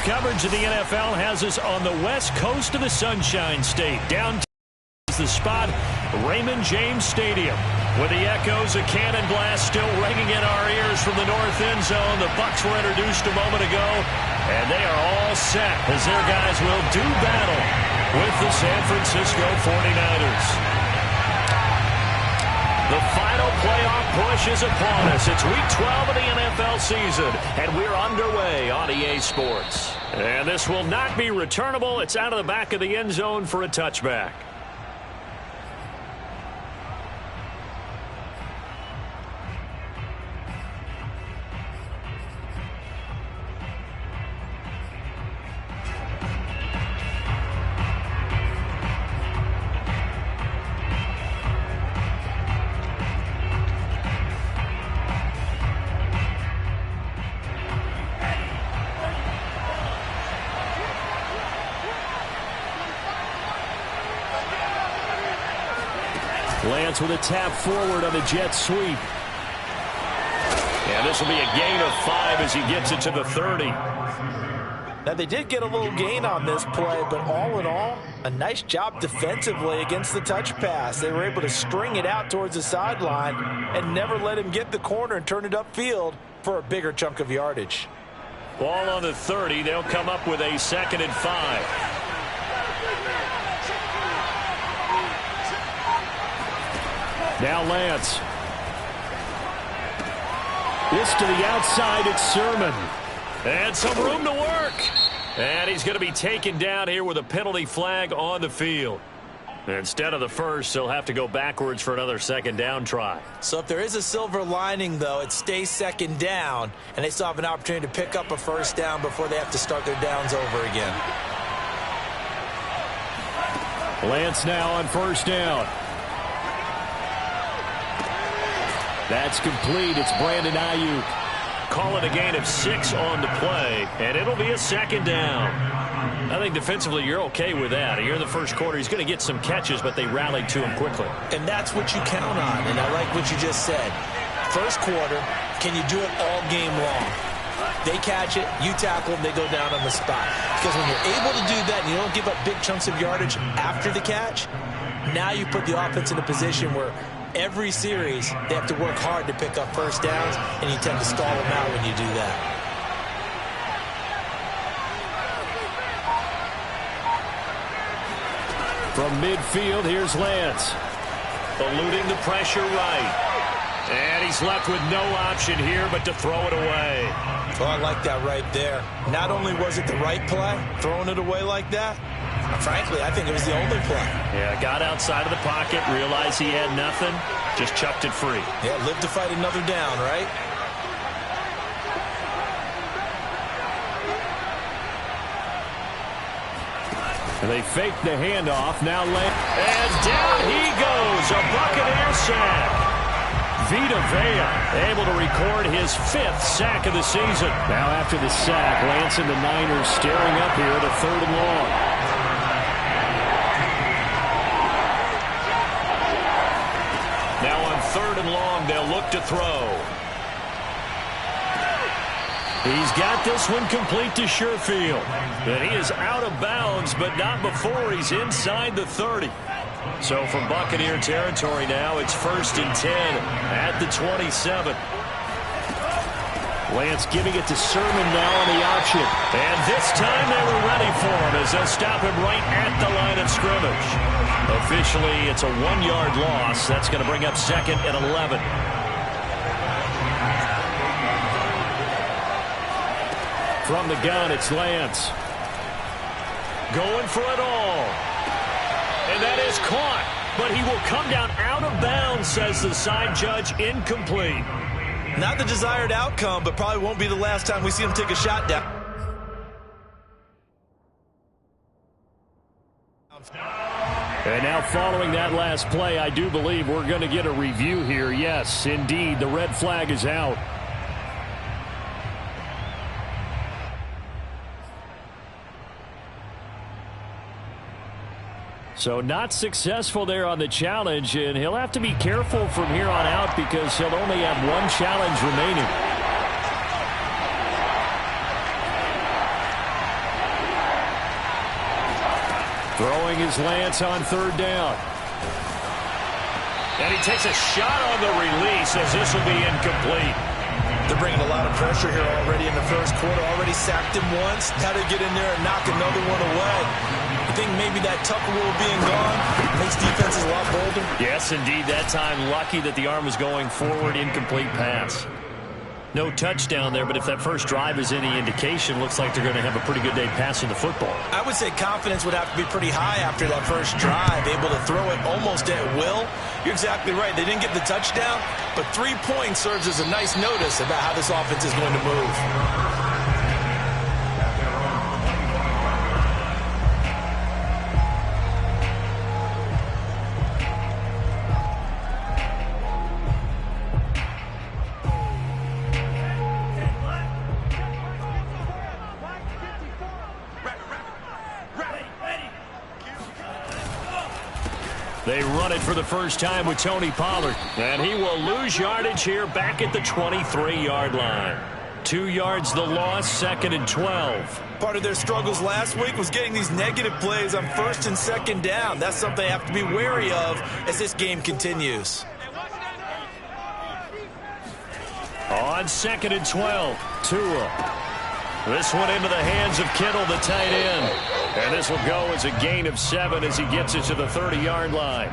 Sports coverage of the NFL has us on the west coast of the Sunshine State. Downtown is the spot, Raymond James Stadium, with the echoes of cannon blast still ringing in our ears from the north end zone. The Bucs were introduced a moment ago, and they are all set as their guys will do battle with the San Francisco 49ers. The final playoff push is upon us. It's week 12 of the NFL season, and we're underway on EA Sports. And this will not be returnable. It's out of the back of the end zone for a touchback. Lance with a tap forward on the jet sweep. And this will be a gain of 5 as he gets it to the 30. Now, they did get a little gain on this play, but all in all, a nice job defensively against the touch pass. They were able to string it out towards the sideline and never let him get the corner and turn it upfield for a bigger chunk of yardage. Ball on the 30. They'll come up with a 2nd and 5. Now Lance. This to the outside, it's Sermon. And some room to work. And he's going to be taken down here with a penalty flag on the field. Instead of the first, he'll have to go backwards for another 2nd down try. So if there is a silver lining, though, it stays 2nd down, and they still have an opportunity to pick up a 1st down before they have to start their downs over again. Lance now on 1st down. That's complete. It's Brandon Ayuk. Call it a gain of 6 on the play, and it'll be a 2nd down. I think defensively you're okay with that. Here in the first quarter, he's going to get some catches, but they rallied to him quickly. And that's what you count on, and I like what you just said. First quarter, can you do it all game long? They catch it, you tackle them, they go down on the spot. Because when you're able to do that and you don't give up big chunks of yardage after the catch, now you put the offense in a position where every series, they have to work hard to pick up 1st downs, and you tend to stall them out when you do that. From midfield, here's Lance. Eluding the pressure right. And he's left with no option here but to throw it away. Oh, I like that right there. Not only was it the right play, throwing it away like that, frankly, I think it was the only play. Yeah, got outside of the pocket, realized he had nothing, just chucked it free. Yeah, live to fight another down, right? And they fake the handoff. Now and down he goes. A Buccaneer sack. Vita Vea able to record his 5th sack of the season. Now after the sack, Lance and the Niners staring up here at a 3rd and long. Now on 3rd and long, they'll look to throw. He's got this one complete to Sherfield. And he is out of bounds, but not before he's inside the 30. So from Buccaneer territory now, it's 1st and 10 at the 27. Lance giving it to Sermon now on the option. And this time they were ready for him as they'll stop him right at the line of scrimmage. Officially, it's a 1-yard loss. That's going to bring up 2nd and 11. From the gun, it's Lance. Going for it all. And that is caught. But he will come down out of bounds, says the side judge. Incomplete. Not the desired outcome, but probably won't be the last time we see him take a shot down. And now following that last play, I do believe we're going to get a review here. Yes, indeed, the red flag is out. So not successful there on the challenge, and he'll have to be careful from here on out because he'll only have 1 challenge remaining. Throwing his Lance on third down. And he takes a shot on the release as this will be incomplete. They're bringing a lot of pressure here already in the first quarter. Already sacked him once. Now to get in there and knock another one away. I think maybe that Tucker rule being gone makes defenses a lot bolder. Yes, indeed. That time, lucky that the arm was going forward. Incomplete pass. No touchdown there, but if that first drive is any indication, looks like they're going to have a pretty good day passing the football. I would say confidence would have to be pretty high after that first drive, able to throw it almost at will. You're exactly right. They didn't get the touchdown, but 3 points serves as a nice notice about how this offense is going to move. They run it for the first time with Tony Pollard. And he will lose yardage here back at the 23-yard line. 2 yards the loss, 2nd and 12. Part of their struggles last week was getting these negative plays on 1st and 2nd down. That's something they have to be wary of as this game continues. On 2nd and 12, Tua. This one into the hands of Kittle, the tight end. And this will go as a gain of 7 as he gets it to the 30-yard line.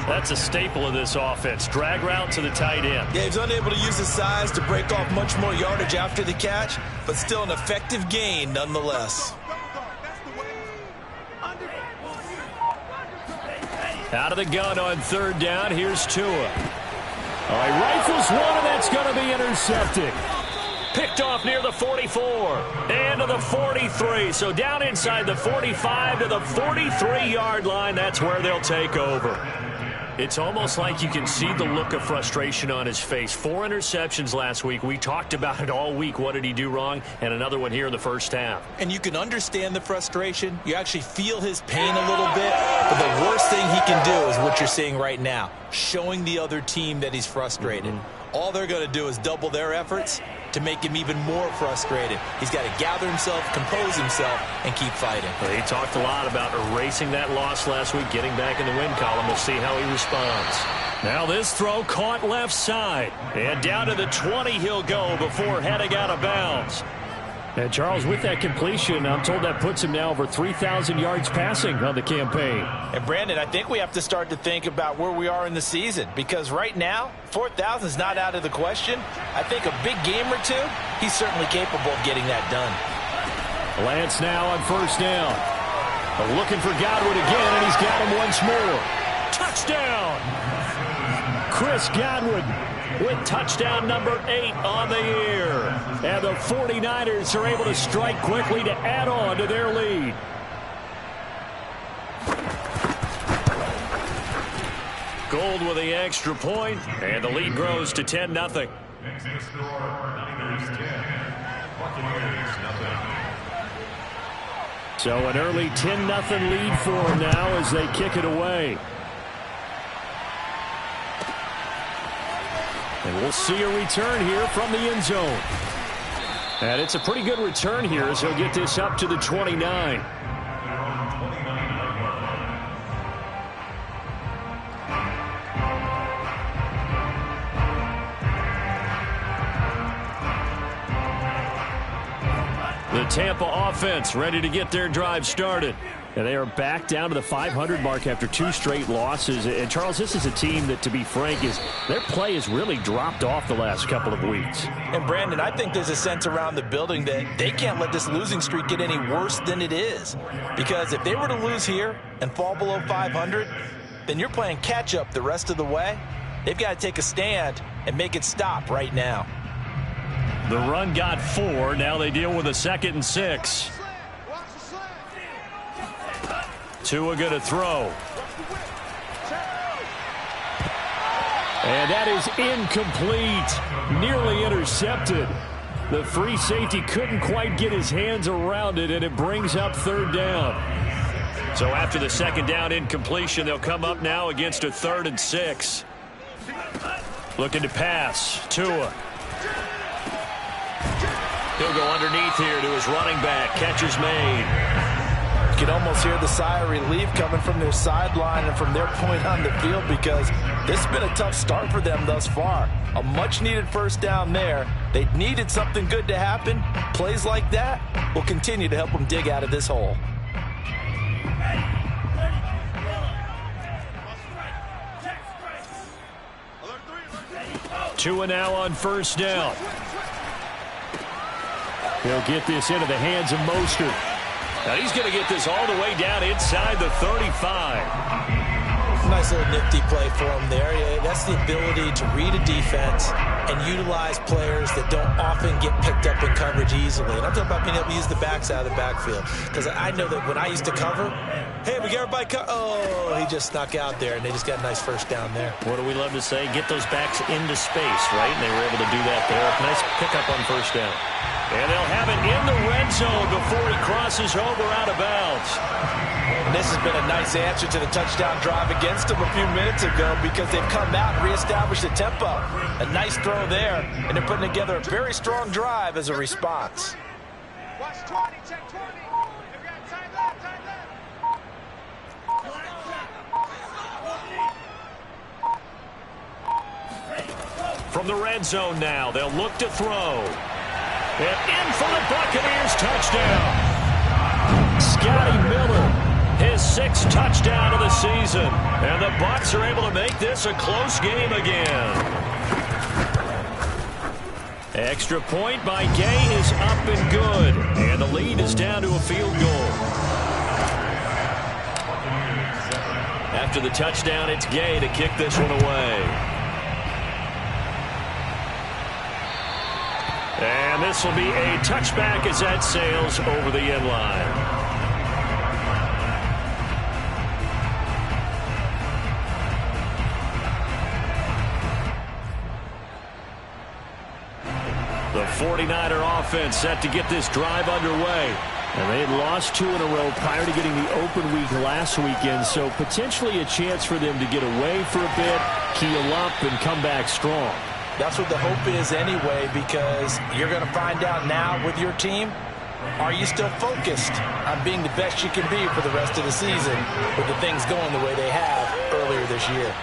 That's a staple of this offense. Drag route to the tight end. Yeah, he's unable to use his size to break off much more yardage after the catch, but still an effective gain nonetheless. Out of the gun on 3rd down. Here's Tua. All right, rifles one, and that's going to be intercepted. Picked off near the 44 and to the 43. So down inside the 45 to the 43-yard line. That's where they'll take over. It's almost like you can see the look of frustration on his face. 4 interceptions last week. We talked about it all week. What did he do wrong? And another one here in the first half. And you can understand the frustration. You actually feel his pain a little bit. But the worst thing he can do is what you're seeing right now, showing the other team that he's frustrated. All they're going to do is double their efforts to make him even more frustrated. He's got to gather himself, compose himself, and keep fighting. Well, he talked a lot about erasing that loss last week, getting back in the win column. We'll see how he responds. Now this throw caught left side. And down to the 20 he'll go before heading out of bounds. And Charles, with that completion, I'm told that puts him now over 3,000 yards passing on the campaign. And Brandon, I think we have to start to think about where we are in the season, because right now, 4,000 is not out of the question. I think a big game or two, he's certainly capable of getting that done. Lance now on 1st down. Looking for Godwin again, and he's got him once more. Touchdown! Chris Godwin with touchdown number 8 on the year. And the 49ers are able to strike quickly to add on to their lead. Gold with the extra point, and the lead grows to 10-0. So an early 10-0 lead for them now as they kick it away. And we'll see a return here from the end zone. And it's a pretty good return here as he'll get this up to the 29. The Tampa offense ready to get their drive started. And they are back down to the 500 mark after 2 straight losses. And, Charles, this is a team that, to be frank, their play has really dropped off the last couple of weeks. And, Brandon, I think there's a sense around the building that they can't let this losing streak get any worse than it is. Because if they were to lose here and fall below 500, then you're playing catch-up the rest of the way. They've got to take a stand and make it stop right now. The run got 4. Now they deal with a 2nd and 6. Tua going to throw. And that is incomplete. Nearly intercepted. The free safety couldn't quite get his hands around it, and it brings up 3rd down. So after the 2nd down incompletion, they'll come up now against a 3rd and 6. Looking to pass. Tua. He'll go underneath here to his running back. Catch is made. You can almost hear the sigh of relief coming from their sideline and from their point on the field, because this has been a tough start for them thus far. A much-needed first down there. They needed something good to happen. Plays like that will continue to help them dig out of this hole. Two and now on first down. He'll get this into the hands of Mostert. Now he's going to get this all the way down inside the 35. Nice little nifty play for him there. Yeah, that's the ability to read a defense and utilize players that don't often get picked up in coverage easily. And I'm talking about being able to use the backs out of the backfield. Because I know that when I used to cover, hey, we get everybody oh, he just snuck out there, and they just got a nice first down there. What do we love to say? Get those backs into space, right? And they were able to do that there. Nice pickup on first down. And they'll have it in the red zone before he crosses over out of bounds. And this has been a nice answer to the touchdown drive against them a few minutes ago, because they've come out and reestablished the tempo. A nice throw there, and they're putting together a very strong drive as a response. Watch 20, check 20. If you got time left, time left. From the red zone now, they'll look to throw. And in for the Buccaneers, touchdown. Scotty Miller, his 6th touchdown of the season. And the Bucs are able to make this a close game again. Extra point by Gay is up and good. And the lead is down to a field goal. After the touchdown, it's Gay to kick this one away. And this will be a touchback as that sails over the end line. The 49er offense set to get this drive underway. And they had lost 2 in a row prior to getting the open week last weekend, so potentially a chance for them to get away for a bit, keel up, and come back strong. That's what the hope is anyway, because you're going to find out now with your team, are you still focused on being the best you can be for the rest of the season with the things going the way they have earlier this year?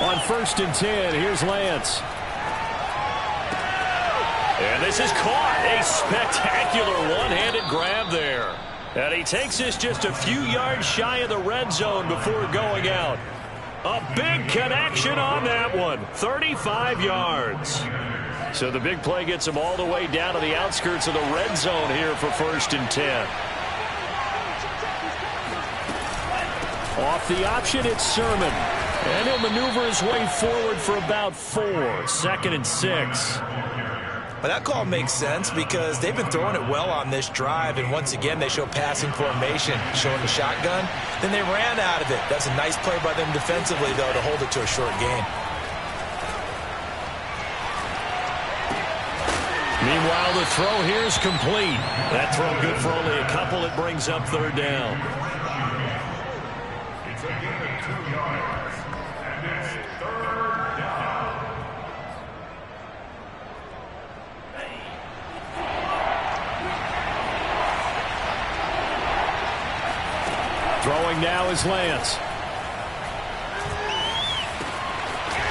On 1st and 10, here's Lance. And this is caught. A spectacular one-handed grab there. And he takes this just a few yards shy of the red zone before going out. A big connection on that one. 35 yards. So the big play gets him all the way down to the outskirts of the red zone here for 1st and 10. Off the option, it's Sermon. And he'll maneuver his way forward for about 4. 2nd and 6. But that call makes sense, because they've been throwing it well on this drive, and once again they show passing formation, showing the shotgun. Then they ran out of it. That's a nice play by them defensively, though, to hold it to a short gain. Meanwhile, the throw here is complete. That throw good for only a couple. It brings up 3rd down. It's a gain of 2 yards, and it's 3rd down. Throwing now is Lance.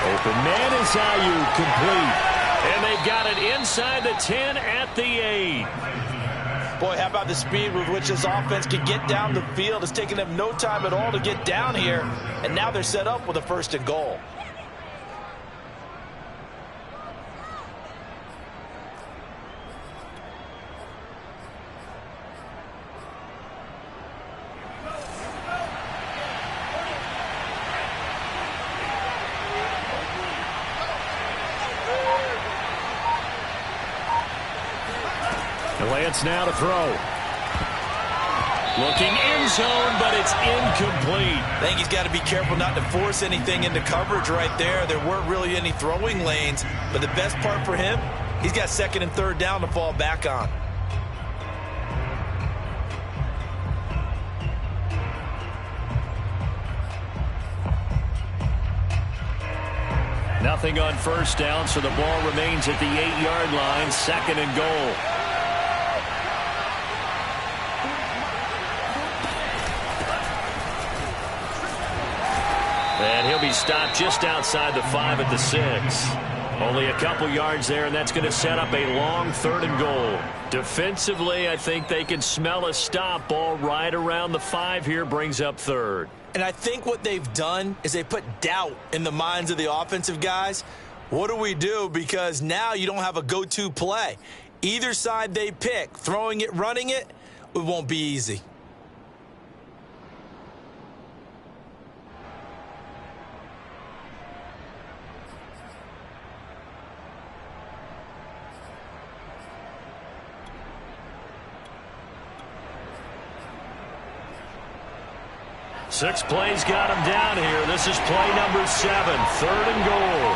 Open man is Ayuk, complete. And they've got it inside the 10 at the 8. Boy, how about the speed with which this offense can get down the field? It's taken them no time at all to get down here, and now they're set up with a 1st and goal. Lance now to throw. Looking end zone, but it's incomplete. I think he's got to be careful not to force anything into coverage right there. There weren't really any throwing lanes, but the best part for him, He's got second and third down to fall back on. Nothing on first down, so the ball remains at the 8-yard line, second and goal. And he'll be stopped just outside the 5 at the 6. Only a couple yards there, and that's going to set up a long third and goal. Defensively, I think they can smell a stop. Ball right around the 5 here brings up third. And I think what they've done is they put doubt in the minds of the offensive guys. What do we do? Because now you don't have a go-to play. Either side they pick, throwing it, running it, it won't be easy. Six plays got him down here. This is play number 7, third and goal.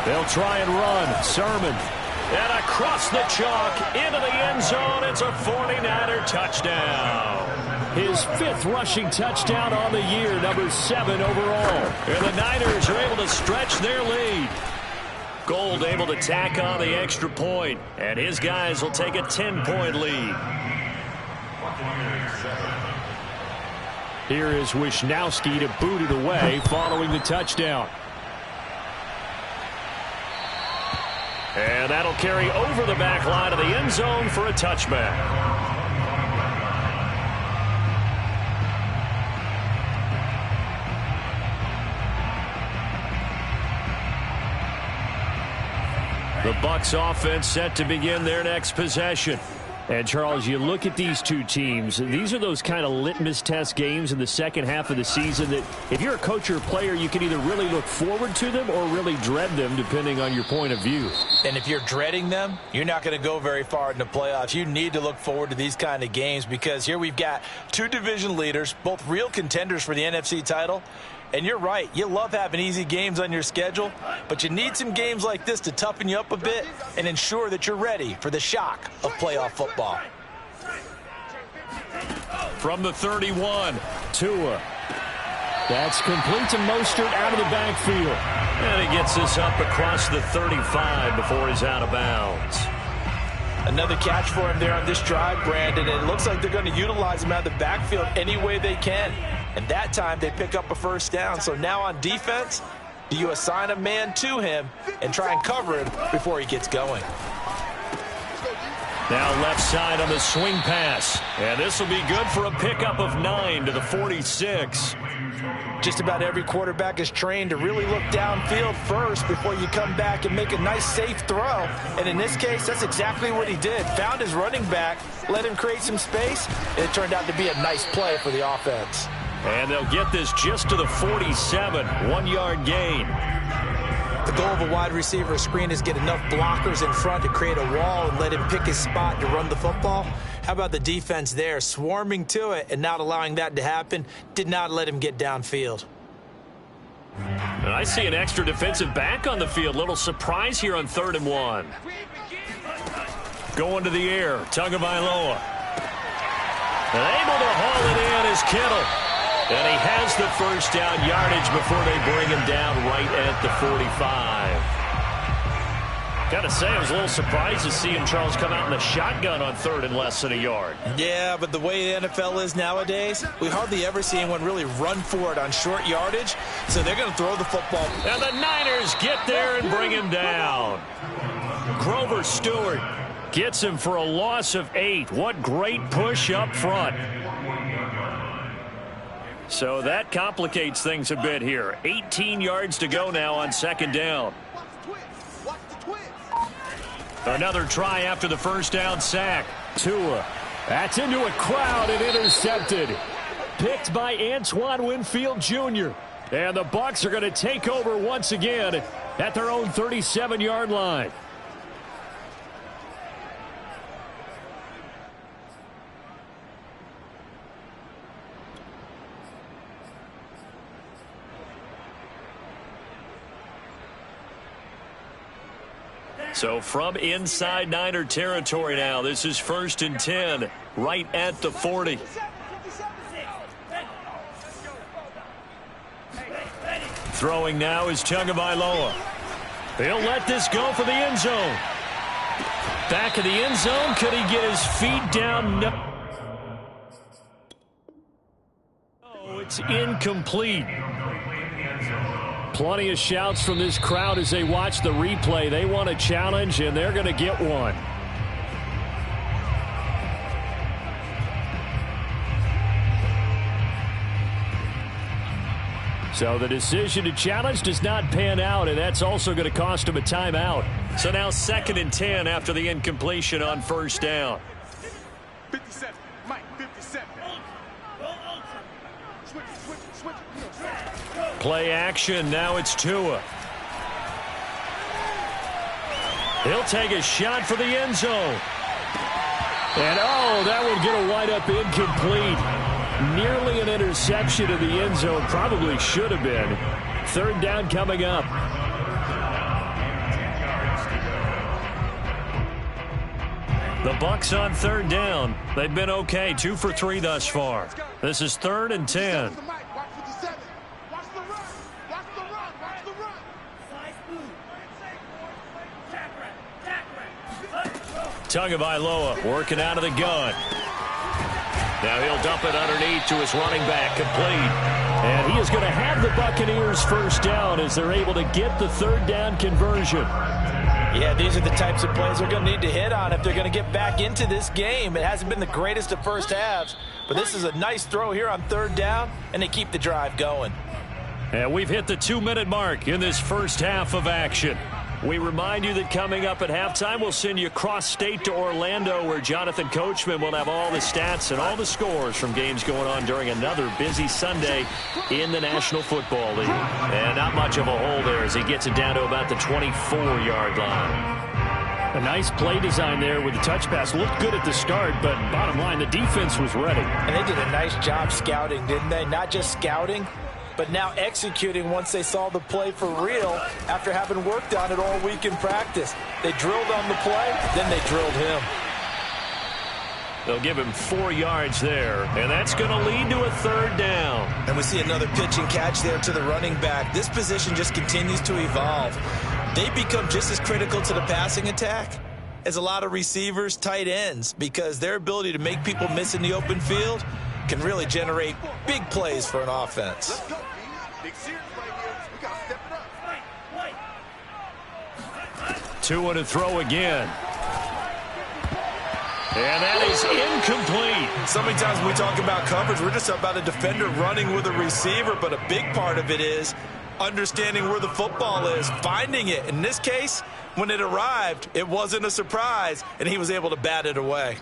They'll try and run. Sermon. And across the chalk into the end zone. It's a 49er touchdown. His 5th rushing touchdown on the year, number 7 overall. And the Niners are able to stretch their lead. Gold able to tack on the extra point. And his guys will take a 10-point lead. Here is Wisnowski to boot it away following the touchdown. And that'll carry over the back line of the end zone for a touchback. The Bucs offense set to begin their next possession. And, Charles, you look at these two teams, these are those kind of litmus test games in the second half of the season that if you're a coach or a player, you can either really look forward to them or really dread them, depending on your point of view. And if you're dreading them, you're not going to go very far in the playoffs. You need to look forward to these kind of games because here we've got two division leaders, both real contenders for the NFC title. And you're right, you love having easy games on your schedule, but you need some games like this to toughen you up a bit and ensure that you're ready for the shock of playoff football. From the 31, Tua. That's complete to Mostert out of the backfield. And he gets this up across the 35 before he's out of bounds. Another catch for him there on this drive, Brandon, and it looks like they're going to utilize him out of the backfield any way they can. And that time they pick up a first down. So now on defense, do you assign a man to him and try and cover him before he gets going? Now left side on the swing pass. And this will be good for a pickup of 9 to the 46. Just about every quarterback is trained to really look downfield first before you come back and make a nice, safe throw. And in this case, that's exactly what he did. Found his running back, let him create some space, and it turned out to be a nice play for the offense. And they'll get this just to the 47, 1-yard gain. The goal of a wide receiver screen is get enough blockers in front to create a wall and let him pick his spot to run the football. How about the defense there, swarming to it and not allowing that to happen, did not let him get downfield. And I see an extra defensive back on the field. Little surprise here on 3rd and 1. Going to the air, Tagovailoa. And able to haul it in is Kittle. And he has the first down yardage before they bring him down right at the 45. Got to say, I was a little surprised to see him, Charles, come out in the shotgun on 3rd and less than a yard. Yeah, but the way the NFL is nowadays, we hardly ever see anyone really run for it on short yardage, so they're going to throw the football. And the Niners get there and bring him down. Grover Stewart gets him for a loss of 8. What great push up front. So that complicates things a bit here. 18 yards to go now on 2nd down. Another try after the first down sack. Tua. That's into a crowd and intercepted. Picked by Antoine Winfield Jr. And the Bucs are going to take over once again at their own 37-yard line. So from inside Niner territory now, this is 1st and 10, right at the 40. Throwing now is Tagovailoa. He'll let this go for the end zone. Back of the end zone. Could he get his feet down? No. Oh, it's incomplete. Plenty of shouts from this crowd as they watch the replay. They want a challenge, and they're going to get one. So the decision to challenge does not pan out, and that's also going to cost him a timeout. So now 2nd and 10 after the incompletion on 1st down. 57, Mike, 57. Switch. Play action. Now it's Tua. He'll take a shot for the end zone. And, oh, that will get a wide-up incomplete. Nearly an interception in the end zone. Probably should have been. 3rd down coming up. The Bucs on 3rd down. They've been okay. 2 for 3 thus far. This is 3rd and 10. Tagovailoa working out of the gun. Now he'll dump it underneath to his running back, complete. And he is going to have the Buccaneers 1st down as they're able to get the 3rd down conversion. Yeah, these are the types of plays they're going to need to hit on if they're going to get back into this game. It hasn't been the greatest of first halves, but this is a nice throw here on 3rd down, and they keep the drive going. And we've hit the 2-minute mark in this first half of action. We remind you that coming up at halftime, we'll send you across state to Orlando, where Jonathan Coachman will have all the stats and all the scores from games going on during another busy Sunday in the National Football League. And not much of a hole there as he gets it down to about the 24-yard line. A nice play design there with the touch pass. Looked good at the start, but bottom line, the defense was ready. And they did a nice job scouting, didn't they? Not just scouting, but now executing once they saw the play for real after having worked on it all week in practice. They drilled on the play, then they drilled him. They'll give him 4 yards there, and that's going to lead to a 3rd down. And we see another pitch and catch there to the running back. This position just continues to evolve. They become just as critical to the passing attack as a lot of receivers, tight ends, because their ability to make people miss in the open field can really generate big plays for an offense. Tua to throw again. And that is incomplete. So many times when we talk about coverage, we're just about a defender running with a receiver, but a big part of it is understanding where the football is, finding it. In this case, when it arrived, it wasn't a surprise, and he was able to bat it away.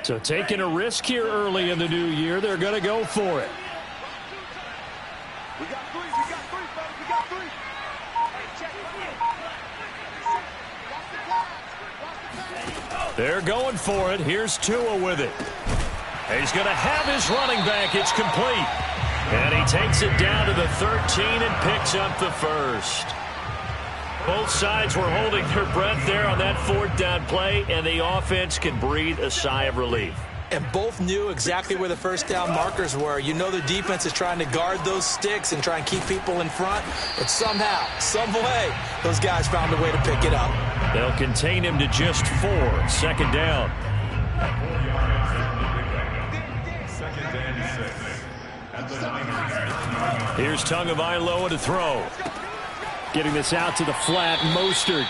So taking a risk here early in the new year, they're going to go for it. We got three, fellas. We got three. They're going for it. Here's Tua with it. He's going to have his running back. It's complete. And he takes it down to the 13 and picks up the 1st. Both sides were holding their breath there on that 4th down play, and the offense can breathe a sigh of relief. And both knew exactly where the 1st down markers were. You know the defense is trying to guard those sticks and try and keep people in front, but somehow, some way, those guys found a way to pick it up. They'll contain him to just 4. 2nd down. 2nd and 6. At the Niners. Here's Tagovailoa to throw. Getting this out to the flat, Mostert.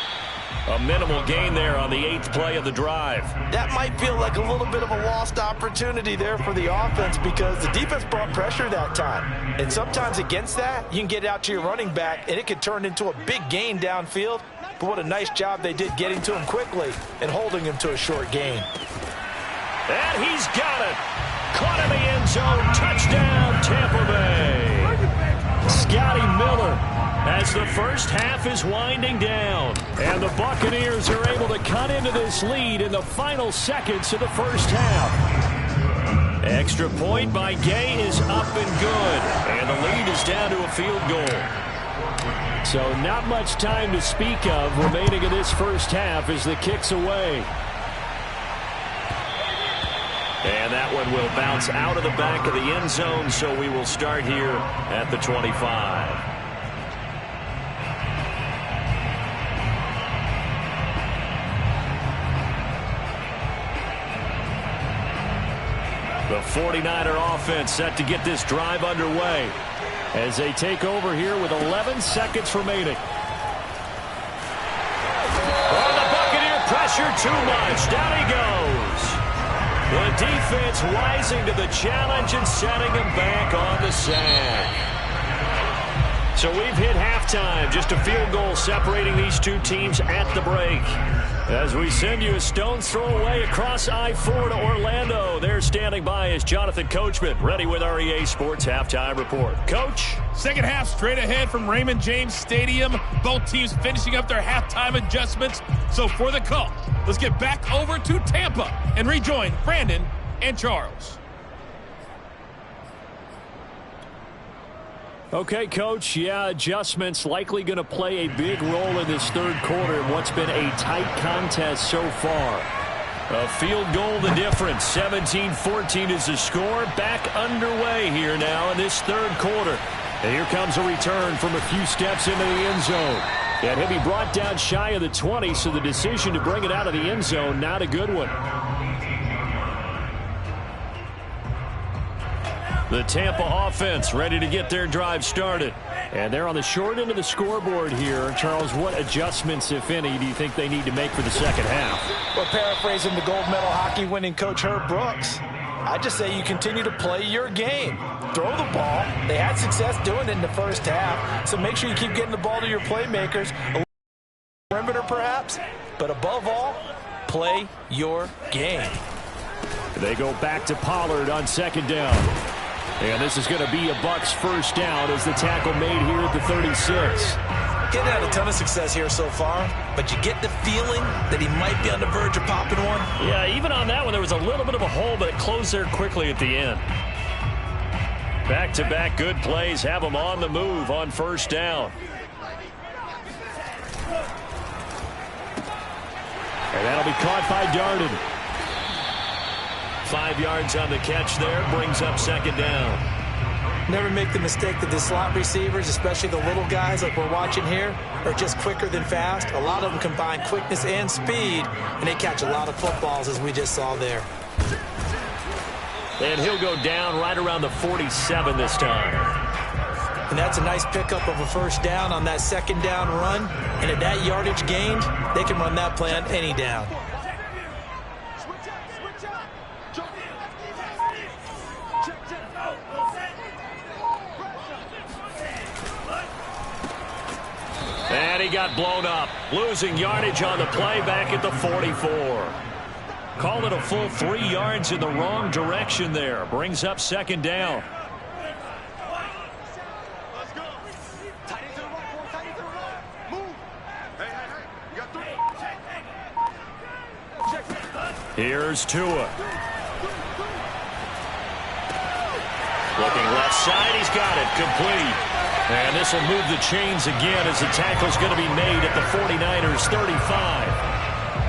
A minimal gain there on the 8th play of the drive. That might feel like a little bit of a lost opportunity there for the offense because the defense brought pressure that time. And sometimes against that, you can get out to your running back, and it could turn into a big gain downfield. But what a nice job they did getting to him quickly and holding him to a short gain. And he's got it. Caught in the end zone. Touchdown, Tampa Bay. Scotty Miller. as the first half is winding down. And the Buccaneers are able to cut into this lead in the final seconds of the first half. Extra point by Gay is up and good. And the lead is down to a field goal. So not much time to speak of remaining in this first half as the kick's away. And that one will bounce out of the back of the end zone, so we will start here at the 25. The 49er offense set to get this drive underway as they take over here with 11 seconds remaining. Oh, the Buccaneer pressure too much. Down he goes. The defense rising to the challenge and setting him back on the sack. So we've hit halftime. Just a field goal separating these two teams at the break. As we send you a stone's throw away across I-4 to Orlando. There standing by is Jonathan Coachman, ready with our EA Sports Halftime Report. Coach? Second half straight ahead from Raymond James Stadium. Both teams finishing up their halftime adjustments. So for the call, let's get back over to Tampa and rejoin Brandon and Charles. Okay, Coach. Yeah, adjustments likely going to play a big role in this third quarter in what's been a tight contest so far. A field goal the difference. 17-14 is the score. Back underway here now in this third quarter. And here comes a return from a few steps into the end zone. And he'll be brought down shy of the 20, so the decision to bring it out of the end zone, not a good one. The Tampa offense ready to get their drive started. And they're on the short end of the scoreboard here. Charles, what adjustments, if any, do you think they need to make for the second half? Well, paraphrasing the gold medal hockey winning coach Herb Brooks, I just say you continue to play your game. Throw the ball. They had success doing it in the first half, so make sure you keep getting the ball to your playmakers. A perimeter, perhaps, but above all, play your game. They go back to Pollard on second down. And this is going to be a Bucs first down as the tackle made here at the 36. Getting had a ton of success here so far, but you get the feeling that he might be on the verge of popping one. Yeah, even on that one, there was a little bit of a hole, but it closed there quickly at the end. Back-to-back good plays have them on the move on first down. And that'll be caught by Darden. 5 yards on the catch there, brings up second down. Never make the mistake that the slot receivers, especially the little guys like we're watching here, are just quicker than fast. A lot of them combine quickness and speed, and they catch a lot of footballs, as we just saw there. And he'll go down right around the 47 this time. And that's a nice pickup of a first down on that second down run. And at that yardage gained, they can run that play on any down. And he got blown up, losing yardage on the play back at the 44. Called it a full 3 yards in the wrong direction there. Brings up second down. Let's go. Tight into the right, boy. Tight into the right. Move. Hey. You got 3. Here's Tua. Looking left side, he's got it, complete. And this will move the chains again as the tackle's going to be made at the 49ers 35.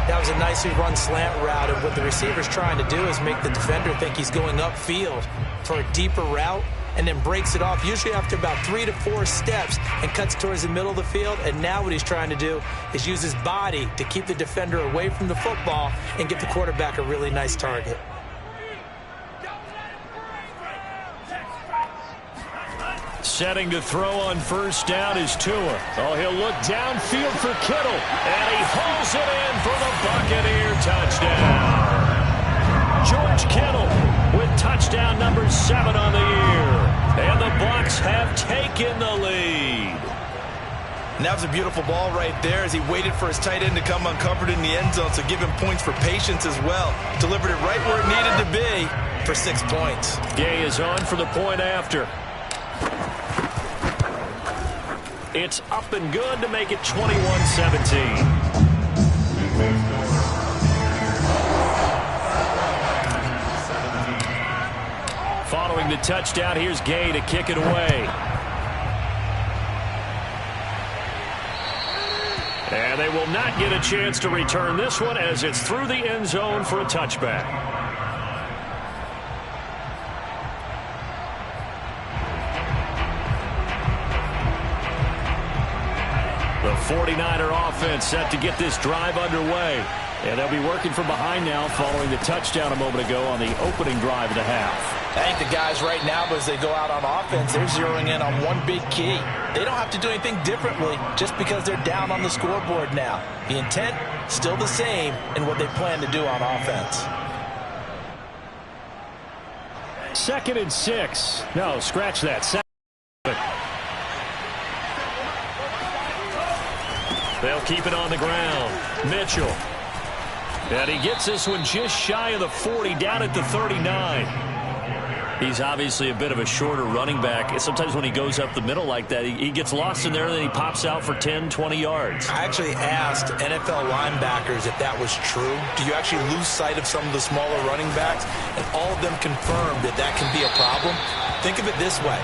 That was a nicely run slant route, and what the receiver's trying to do is make the defender think he's going upfield for a deeper route, and then breaks it off, usually after about 3 to 4 steps, and cuts towards the middle of the field. And now what he's trying to do is use his body to keep the defender away from the football and give the quarterback a really nice target. Setting to throw on first down is Tua. Oh, he'll look downfield for Kittle. And he hauls it in for the Buccaneer touchdown. George Kittle with touchdown number 7 on the year. And the Bucs have taken the lead. And that was a beautiful ball right there as he waited for his tight end to come uncovered in the end zone, so give him points for patience as well. Delivered it right where it needed to be for 6 points. Gay is on for the point after. It's up and good to make it 21-17. Following the touchdown, here's Gay to kick it away. And they will not get a chance to return this one as it's through the end zone for a touchback. The 49er offense set to get this drive underway. And they'll be working from behind now following the touchdown a moment ago on the opening drive of the half. I think the guys right now, as they go out on offense, they're zeroing in on one big key. They don't have to do anything differently just because they're down on the scoreboard now. The intent, still the same in what they plan to do on offense. 2nd and 6. No, scratch that. They'll keep it on the ground. Mitchell. And he gets this one just shy of the 40, down at the 39. He's obviously a bit of a shorter running back. Sometimes when he goes up the middle like that, he gets lost in there, and then he pops out for 10, 20 yards. I actually asked NFL linebackers if that was true. Do you actually lose sight of some of the smaller running backs? And all of them confirmed that that can be a problem. Think of it this way.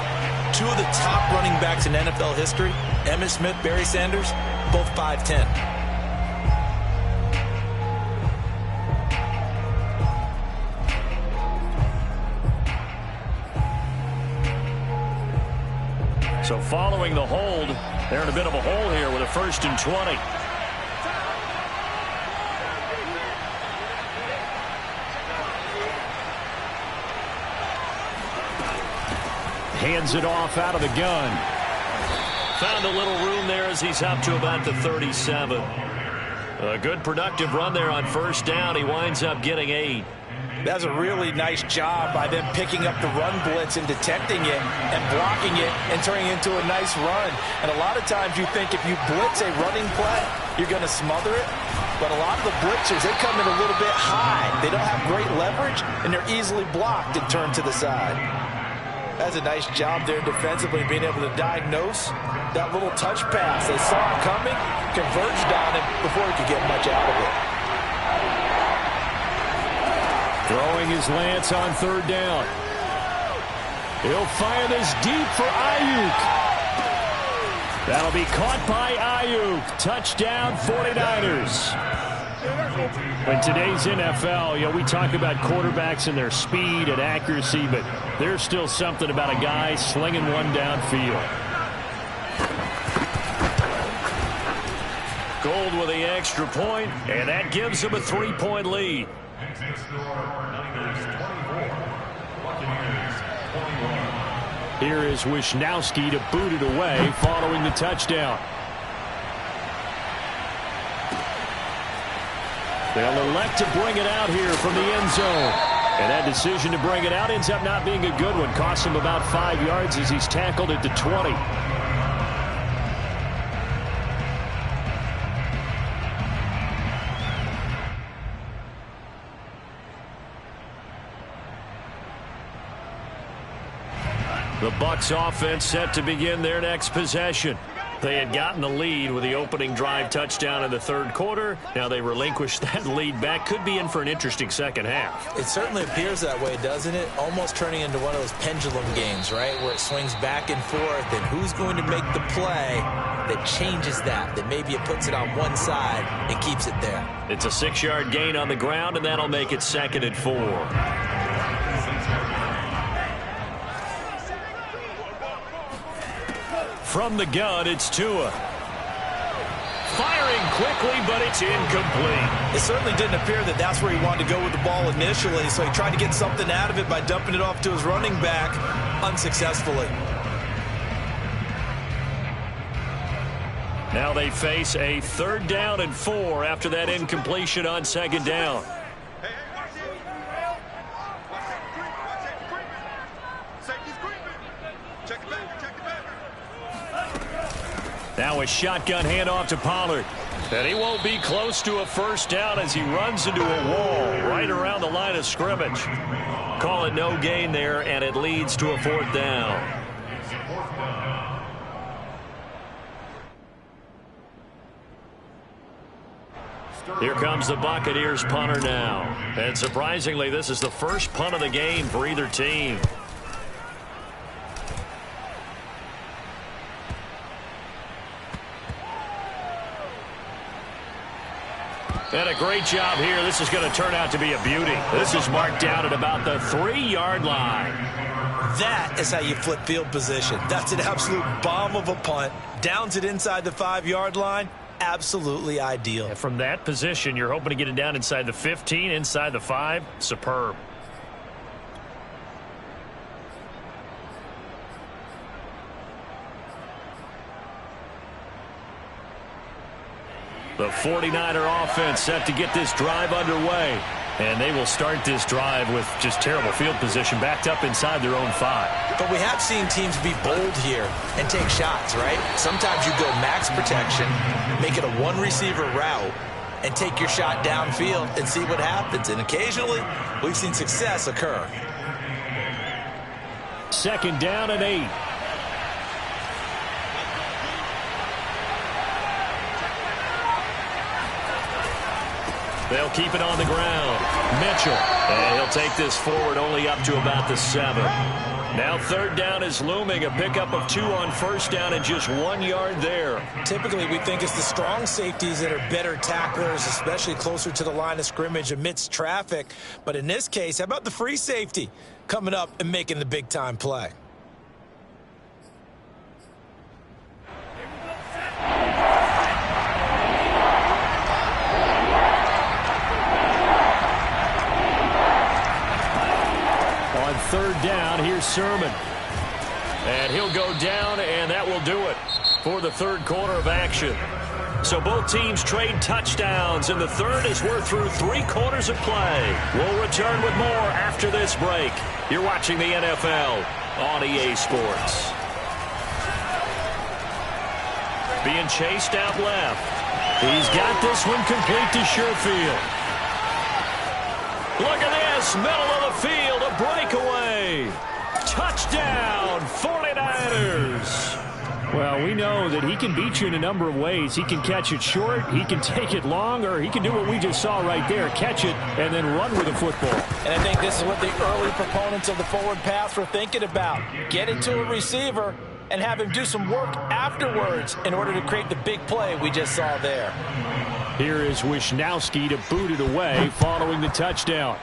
2 of the top running backs in NFL history, Emmitt Smith, Barry Sanders, both 5'10". So following the hold, they're in a bit of a hole here with a 1st and 20. Hands it off out of the gun. Found a little room there as he's up to about the 37. A good productive run there on 1st down. He winds up getting 8. That's a really nice job by them picking up the run blitz and detecting it and blocking it and turning it into a nice run. And a lot of times you think if you blitz a running play, you're going to smother it. But a lot of the blitzers, they come in a little bit high. They don't have great leverage, and they're easily blocked and turned to the side. That's a nice job there defensively, being able to diagnose that little touch pass. They saw it coming, converged on him before he could get much out of it. Throwing his lance on 3rd down. He'll fire this deep for Ayuk. That'll be caught by Ayuk. Touchdown, 49ers. In today's NFL, we talk about quarterbacks and their speed and accuracy, but there's still something about a guy slinging one downfield. Gold with the extra point, and that gives him a 3-point lead. Here is Wisnowski to boot it away following the touchdown. They'll elect to bring it out here from the end zone. And that decision to bring it out ends up not being a good one. Costs him about 5 yards as he's tackled at the 20. The Bucs offense set to begin their next possession. They had gotten the lead with the opening drive touchdown in the 3rd quarter. Now they relinquished that lead back. Could be in for an interesting second half. It certainly appears that way, doesn't it? Almost turning into one of those pendulum games, right? Where it swings back and forth, and who's going to make the play that changes that maybe it puts it on one side and keeps it there. It's a 6-yard gain on the ground, and that'll make it 2nd and 4. From the gun, it's Tua. Firing quickly, but it's incomplete. It certainly didn't appear that that's where he wanted to go with the ball initially, so he tried to get something out of it by dumping it off to his running back unsuccessfully. Now they face a 3rd down and 4 after that incompletion on 2nd down. Now a shotgun handoff to Pollard. And he won't be close to a 1st down as he runs into a wall right around the line of scrimmage. Call it no gain there, and it leads to a 4th down. Here comes the Buccaneers punter now. And surprisingly, this is the first punt of the game for either team. And a great job here. This is going to turn out to be a beauty. This is marked down at about the 3-yard line. That is how you flip field position. That's an absolute bomb of a punt. Downs it inside the 5-yard line. Absolutely ideal. And from that position, you're hoping to get it down inside the 15, inside the 5. Superb. The 49er offense set to get this drive underway. And they will start this drive with just terrible field position backed up inside their own 5. But we have seen teams be bold here and take shots, right? Sometimes you go max protection, make it a one-receiver route, and take your shot downfield and see what happens. And occasionally, we've seen success occur. 2nd down and 8. They'll keep it on the ground. Mitchell. And he'll take this forward only up to about the 7. Now 3rd down is looming. A pickup of 2 on 1st down and just 1 yard there. Typically, we think it's the strong safeties that are better tacklers, especially closer to the line of scrimmage amidst traffic. But in this case, how about the free safety coming up and making the big-time play? On 3rd down, here's Sermon. And he'll go down, and that will do it for the 3rd quarter of action. So both teams trade touchdowns, and the 3rd as we're through 3 quarters of play. We'll return with more after this break. You're watching the NFL on EA Sports. Being chased out left. He's got this one complete to Sherfield. Look at this, middle of the field, a breakaway. Touchdown, 49ers. Well, we know that he can beat you in a number of ways. He can catch it short, he can take it long, or he can do what we just saw right there, catch it and then run with the football. And I think this is what the early proponents of the forward pass were thinking about. Get it to a receiver and have him do some work afterwards in order to create the big play we just saw there. Here is Wisnowski to boot it away following the touchdown.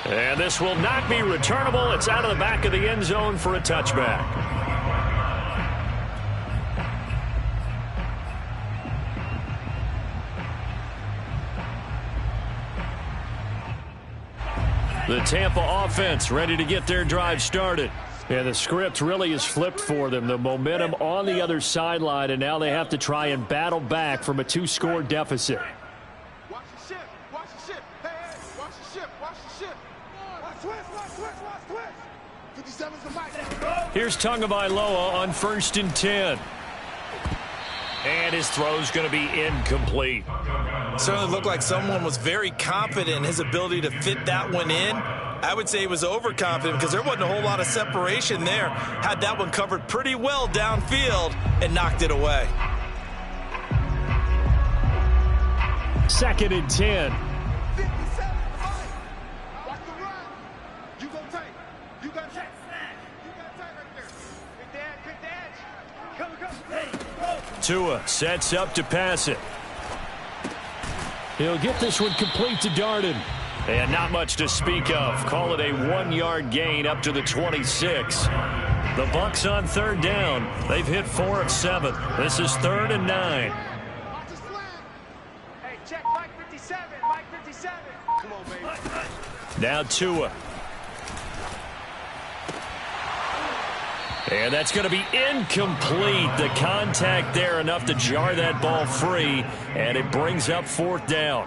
And this will not be returnable. It's out of the back of the end zone for a touchback. The Tampa offense ready to get their drive started. Yeah, the script really is flipped for them. The momentum on the other sideline, and now they have to try and battle back from a 2-score deficit. Watch the ship. Watch the ship. Hey, hey. Watch the ship. Watch the ship. Watch twist. 57's the mic. Here's Tagovailoa on 1st and 10. And his throw's going to be incomplete. Certainly looked like someone was very confident in his ability to fit that one in. I would say he was overconfident because there wasn't a whole lot of separation there. Had that one covered pretty well downfield and knocked it away. 2nd and 10. 57. Watch the run. You go tight. You got tight. You got tight right there. Big dash. Come. Tua sets up to pass it. He'll get this one complete to Darden. And not much to speak of. Call it a 1-yard gain up to the 26. The Bucs on 3rd down. They've hit 4 of 7. This is 3rd and 9. Watch the slam. Hey, check Mike 57. Mike 57. Come on, baby. Now Tua. And that's going to be incomplete. The contact there enough to jar that ball free, and it brings up 4th down.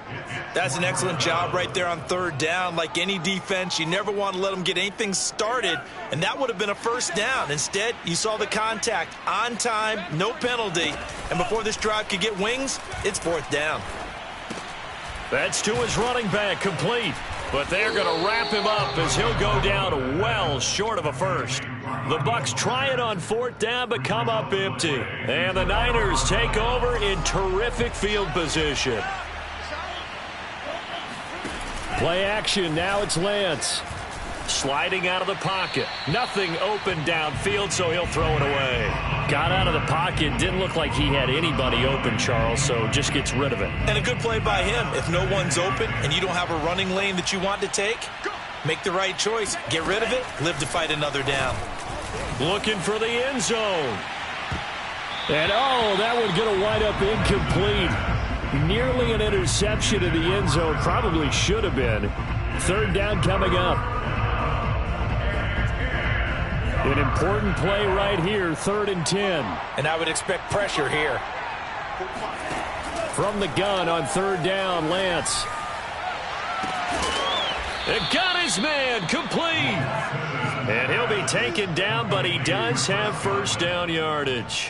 That's an excellent job right there on 3rd down. Like any defense, you never want to let them get anything started, and that would have been a 1st down. Instead, you saw the contact on time, no penalty, and before this drive could get wings, it's 4th down. That's Tua's running back complete, but they're going to wrap him up as he'll go down well short of a 1st. The Bucs try it on 4th down, but come up empty. And the Niners take over in terrific field position. Play action. Now it's Lance. Sliding out of the pocket. Nothing open downfield, so he'll throw it away. Got out of the pocket. Didn't look like he had anybody open, Charles, so just gets rid of it. And a good play by him. If no one's open and you don't have a running lane that you want to take, make the right choice. Get rid of it. Live to fight another down. Looking for the end zone. And, oh, that would get a wind up incomplete. Nearly an interception in the end zone. Probably should have been. 3rd down coming up. An important play right here, 3rd and 10. And I would expect pressure here. From the gun on 3rd down, Lance. It got his man complete. And he'll be taken down, but he does have 1st down yardage.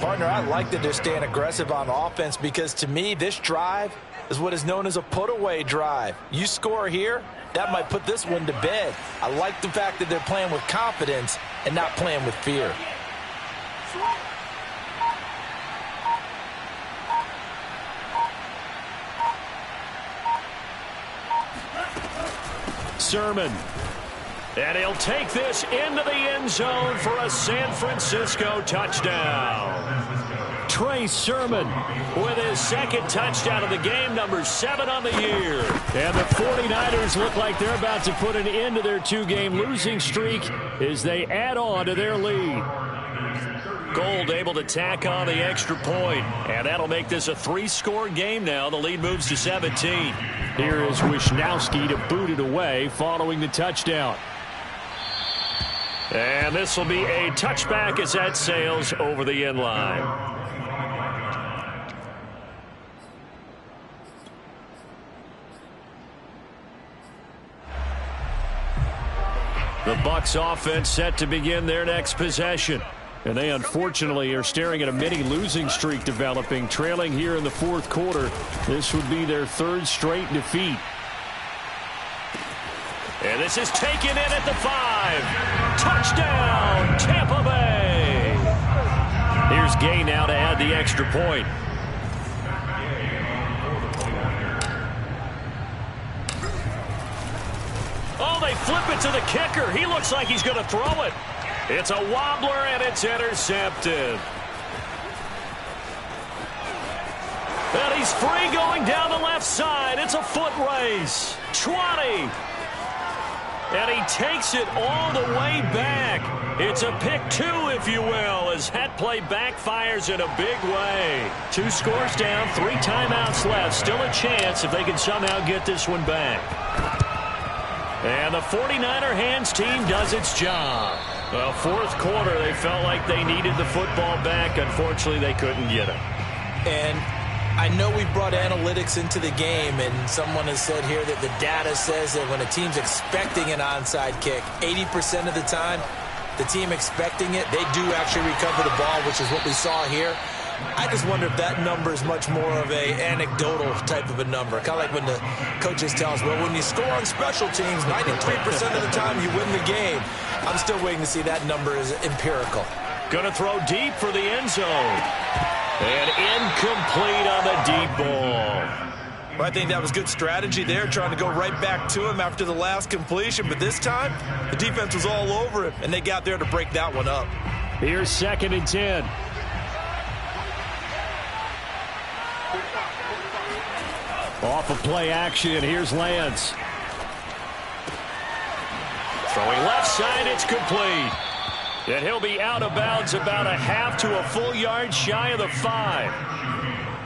Partner, I like that they're staying aggressive on offense because to me, this drive is what is known as a put-away drive. You score here, that might put this one to bed. I like the fact that they're playing with confidence and not playing with fear. Sermon. And he'll take this into the end zone for a San Francisco touchdown. Trey Sermon with his 2nd touchdown of the game, number 7 on the year. And the 49ers look like they're about to put an end to their 2-game losing streak as they add on to their lead. Gold able to tack on the extra point, and that'll make this a 3-score game now. The lead moves to 17. Here is Wisnowski to boot it away following the touchdown. And this will be a touchback as that sails over the end line. The Bucs offense set to begin their next possession. And they unfortunately are staring at a mini losing streak developing, trailing here in the 4th quarter. This would be their 3rd straight defeat. And this is taken in at the 5. Touchdown, Tampa Bay. Here's Gay now to add the extra point. Oh, they flip it to the kicker. He looks like he's going to throw it. It's a wobbler, and it's intercepted. And he's free going down the left side. It's a foot race. 20. And he takes it all the way back. It's a pick 2, if you will, as that play backfires in a big way. 2 scores down, 3 timeouts left. Still a chance if they can somehow get this one back. And the 49er hands team does its job. Well, 4th quarter, they felt like they needed the football back. Unfortunately, they couldn't get it. And I know we brought analytics into the game, and someone has said here that the data says that when a team's expecting an onside kick, 80% of the time, the team expecting it, they do actually recover the ball, which is what we saw here. I just wonder if that number is much more of a anecdotal type of a number. Kind of like when the coaches tell us, well, when you score on special teams, 93% of the time you win the game. I'm still waiting to see that number is empirical. Going to throw deep for the end zone. And incomplete on the deep ball. Well, I think that was good strategy there, trying to go right back to him after the last completion. But this time, the defense was all over him, and they got there to break that one up. Here's 2nd and 10. Off of play action, here's Lance. Throwing left side, it's complete. And he'll be out of bounds about a half to a full yard shy of the 5.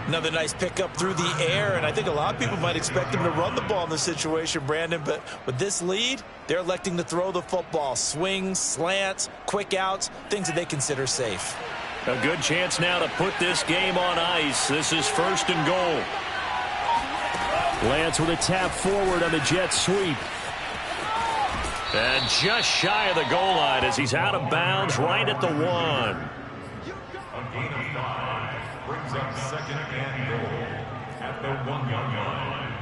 Another nice pickup through the air, and I think a lot of people might expect him to run the ball in this situation, Brandon, but with this lead, they're electing to throw the football. Swings, slants, quick outs, things that they consider safe. A good chance now to put this game on ice. This is 1st and goal. Lance with a tap forward on the jet sweep. And just shy of the goal line as he's out of bounds right at the 1. A gain of 5 brings up 2nd and goal at the 1-yard line.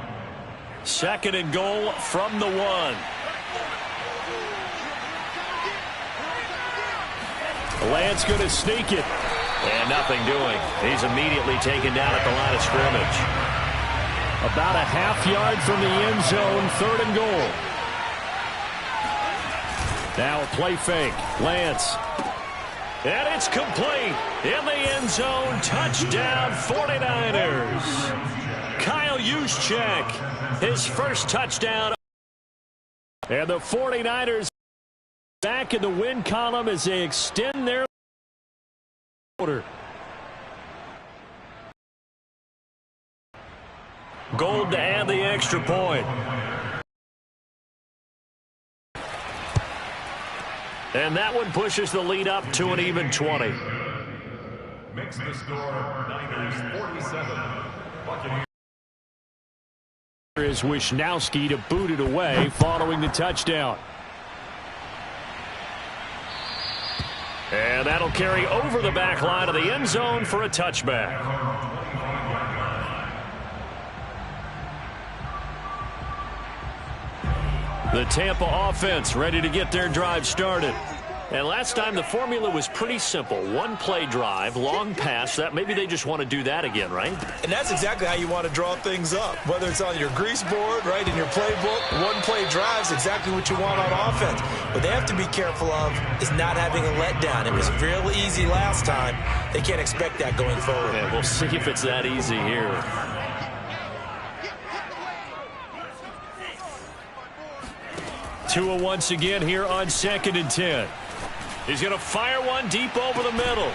2nd and goal from the 1. Lance going to sneak it. And nothing doing. He's immediately taken down at the line of scrimmage. About a half yard from the end zone, 3rd and goal. Now a play fake. Lance. And it's complete. In the end zone, touchdown 49ers. Kyle Juszczyk, his first touchdown. And the 49ers back in the win column as they extend their order. Gold to add the extra point. And that one pushes the lead up to an even 20. Makes the score Niners 47. Buccaneers. Is Wisnowski to boot it away following the touchdown. And that'll carry over the back line of the end zone for a touchback. The Tampa offense ready to get their drive started. And last time the formula was pretty simple. 1-play drive, long pass. That maybe they just want to do that again, right? And that's exactly how you want to draw things up. Whether it's on your grease board, right, in your playbook, 1-play drive is exactly what you want on offense. What they have to be careful of is not having a letdown. It was real easy last time. They can't expect that going forward. And we'll see if it's that easy here. Tua once again here on 2nd and 10. He's going to fire one deep over the middle.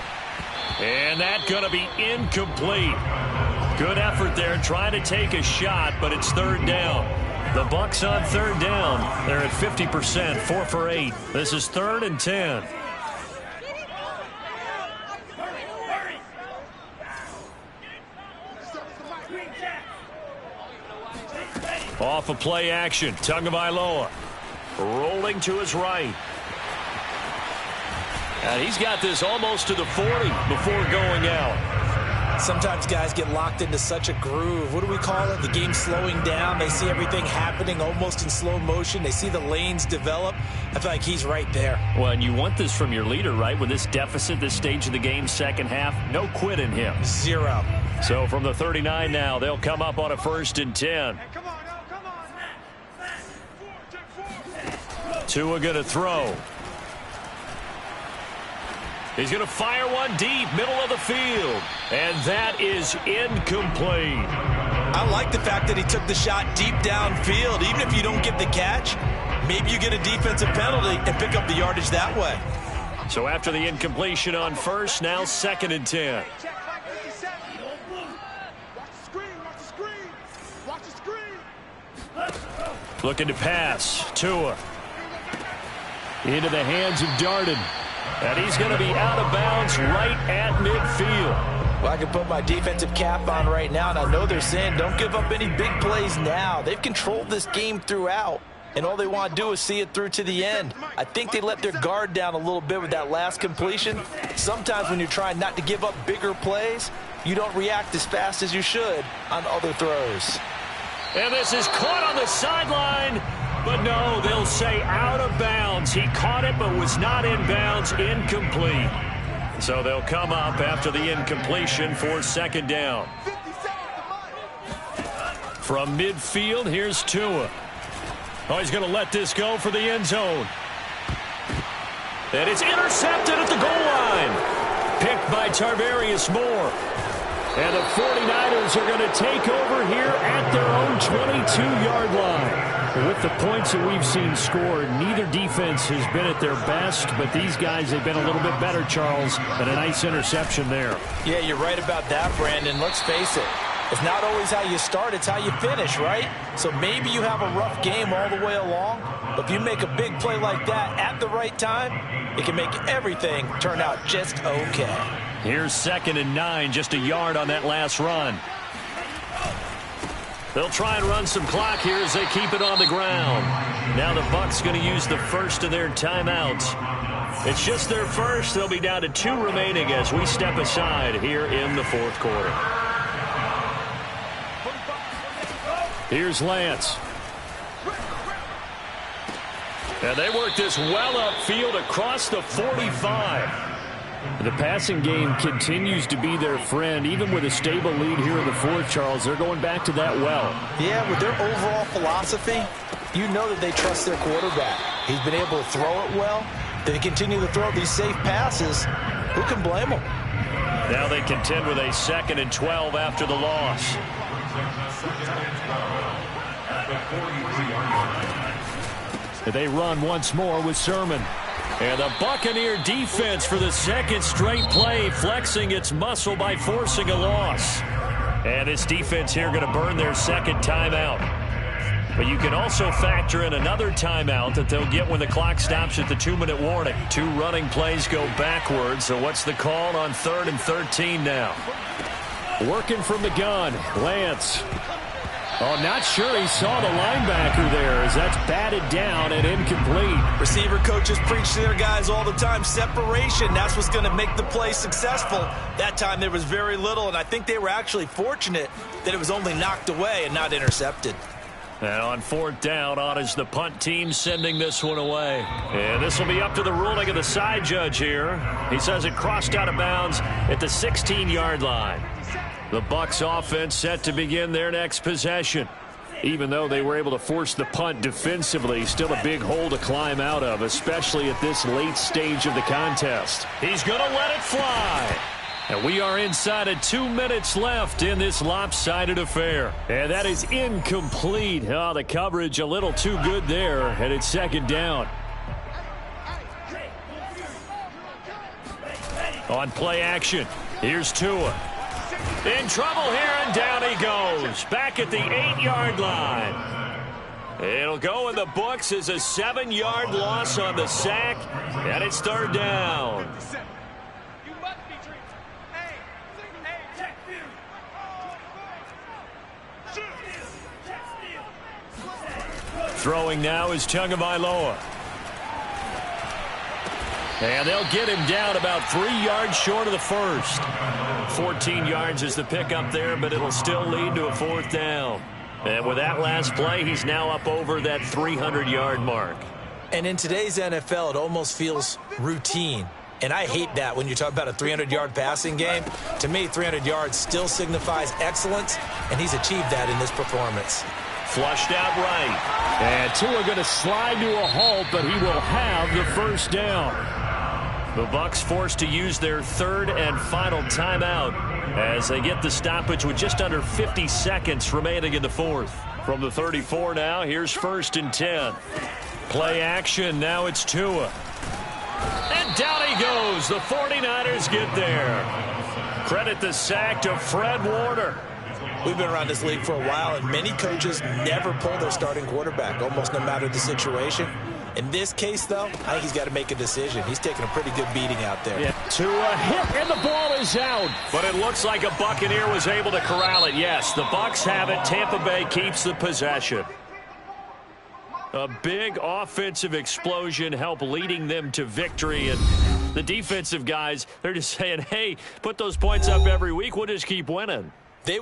And that's going to be incomplete. Good effort there trying to take a shot, but it's 3rd down. The Bucs on 3rd down. They're at 50%, 4 for 8. This is 3rd and 10. Off of play action, Tagovailoa rolling to his right. And he's got this almost to the 40 before going out. Sometimes guys get locked into such a groove. What do we call it? The game slowing down. They see everything happening almost in slow motion. They see the lanes develop. I feel like he's right there. Well, and you want this from your leader, right? With this deficit, this stage of the game, second half, no quit in him. 0. So from the 39 now, they'll come up on a 1st and 10. Hey, come on, now, come on. Tua going to throw. He's going to fire one deep, middle of the field. And that is incomplete. I like the fact that he took the shot deep downfield. Even if you don't get the catch, maybe you get a defensive penalty and pick up the yardage that way. So after the incompletion on 1st, now 2nd and 10. Looking to pass. Tua. Into the hands of Darden. And he's going to be out of bounds right at midfield. Well, I can put my defensive cap on right now, and I know they're saying don't give up any big plays now. They've controlled this game throughout, and all they want to do is see it through to the end. I think they let their guard down a little bit with that last completion. Sometimes when you're trying not to give up bigger plays, you don't react as fast as you should on other throws. And this is caught on the sideline. But no, they'll say out of bounds. He caught it but was not in bounds. Incomplete. So they'll come up after the incompletion for 2nd down. From midfield, here's Tua. Oh, he's going to let this go for the end zone. And it's intercepted at the goal line. Picked by Tarvarius Moore. And the 49ers are going to take over here at their own 22-yard line. With the points that we've seen scored, neither defense has been at their best, but these guys have been a little bit better, Charles, and a nice interception there. Yeah, you're right about that, Brandon. Let's face it. It's not always how you start, it's how you finish, right? So maybe you have a rough game all the way along, but if you make a big play like that at the right time, it can make everything turn out just okay. Here's 2nd and 9, just a yard on that last run. They'll try and run some clock here as they keep it on the ground. Now the Bucs going to use the first of their timeouts. It's just their first. They'll be down to 2 remaining as we step aside here in the 4th quarter. Here's Lance. And they work this well upfield across the 45. The passing game continues to be their friend. Even with a stable lead here in the fourth, Charles, they're going back to that well. Yeah, with their overall philosophy, you know that they trust their quarterback. He's been able to throw it well. They continue to throw these safe passes. Who can blame them? Now they contend with a 2nd and 12 after the loss. They run once more with Sermon. And the Buccaneer defense for the 2nd straight play, flexing its muscle by forcing a loss. And this defense here going to burn their 2nd timeout. But you can also factor in another timeout that they'll get when the clock stops at the 2-minute warning. 2 running plays go backwards. So what's the call on 3rd and 13 now? Working from the gun, Lance. Oh, not sure he saw the linebacker there as that's batted down and incomplete. Receiver coaches preach to their guys all the time. Separation, that's what's going to make the play successful. That time there was very little, and I think they were actually fortunate that it was only knocked away and not intercepted. And on 4th down, on is the punt team sending this one away. And this will be up to the ruling of the side judge here. He says it crossed out of bounds at the 16-yard line. The Bucs offense set to begin their next possession. Even though they were able to force the punt defensively, still a big hole to climb out of, especially at this late stage of the contest. He's going to let it fly. And we are inside of 2 minutes left in this lopsided affair. And that is incomplete. Oh, the coverage a little too good there, and it's 2nd down. On play action, here's Tua. In trouble here, and down he goes. Back at the 8-yard line. It'll go in the books as a 7-yard loss on the sack, and it's 3rd down. Throwing now is Tagovailoa. And they'll get him down about 3 yards short of the first. 14 yards is the pickup there, but it'll still lead to a 4th down. And with that last play, he's now up over that 300-yard mark. And in today's NFL, it almost feels routine. And I hate that when you talk about a 300-yard passing game. To me, 300 yards still signifies excellence, and he's achieved that in this performance. Flushed out right. And Tua going to slide to a halt, but he will have the 1st down. The Bucs forced to use their 3rd and final timeout as they get the stoppage with just under 50 seconds remaining in the 4th. From the 34 now, here's 1st and 10. Play action, now it's Tua. And down he goes. The 49ers get there. Credit the sack to Fred Warner. We've been around this league for a while, and many coaches never pull their starting quarterback, almost no matter the situation. In this case, though, I think he's got to make a decision. He's taking a pretty good beating out there. Yeah, to a hit, and the ball is out. But it looks like a Buccaneer was able to corral it. Yes, the Bucs have it. Tampa Bay keeps the possession. A big offensive explosion helped leading them to victory. And the defensive guys, they're just saying, hey, put those points up every week. We'll just keep winning.